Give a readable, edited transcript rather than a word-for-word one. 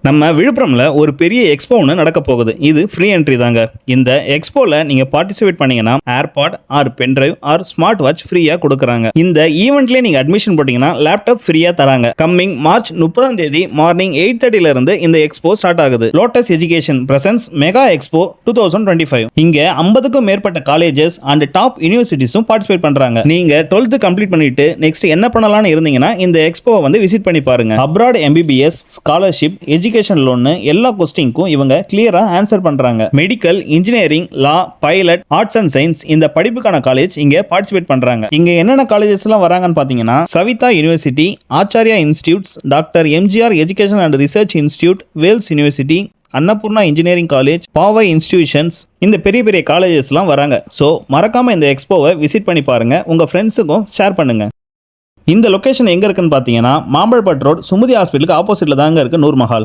நம்ம விழுப்புரம்ல ஒரு பெரிய எக்ஸ்போ ஒன்று நடக்க போகுது. இது ஃப்ரீ என்ட்ரி தாங்க. இந்த எக்ஸ்போல நீங்க பார்ட்டிசிபேட் பண்ணீங்கன்னா AirPod or pendrive or smart watch ஃப்ரீயா கொடுக்குறாங்க. இந்த ஈவெண்ட்லயே நீங்க அட்மிஷன் போட்டீங்கன்னா லேப்டாப் ஃப்ரீயா தராங்க. கம்மிங் மார்ச் 30 மார்னிங் 8:30 இருந்து இந்த எக்ஸ்போ ஸ்டார்ட் ஆகுது. Lotus Education presents mega expo 2025. இங்க 50க்கும் மேற்பட்ட காலேஜஸ் அண்ட் டாப் யூனிவர்சிட்டிஸும் பார்ட்டிசிபேட் பண்றாங்க. நீங்க 12th கம்ப்ளீட் பண்ணிட்டு நெக்ஸ்ட் என்ன பண்ணலாம்னு இருந்தீங்கன்னா இந்த எக்ஸ்போவை வந்து விசிட் பண்ணி பாருங்க. Abroad MBBS scholarship education loan எல்லா கொஸ்டினுக்கும் இவங்க கிளியரா ஆன்சர் பண்றாங்க. Medical, engineering, law, pilot, arts and science இந்த படிப்புக்கான காலேஜ் இங்க பார்ட்டிசிபேட் பண்றாங்க. இங்க என்னென்ன காலேஜஸ் எல்லாம் வராங்கன்னு பாத்தீங்கன்னா Saveetha university, Acharya institutes, doctor MGR education and research institute, Vels university, Annapoorna engineering college, Paavai institutions, இந்த பெரிய பெரிய காலேஜஸ்லாம் வராங்க. ஸோ மறக்காம இந்த எக்ஸ்போவை விசிட் பண்ணி பாருங்க. உங்க ஃப்ரெண்ட்ஸுக்கும் ஷேர் பண்ணுங்க. இந்த லொகேஷன் எங்க இருக்குன்னு பாத்தீங்கன்னா மாம்பழப்பட் ரோட் சுமதி ஹாஸ்பிட்டலுக்கு ஆப்போசிட்ல தாங்க இருக்கு நூர் மஹால்.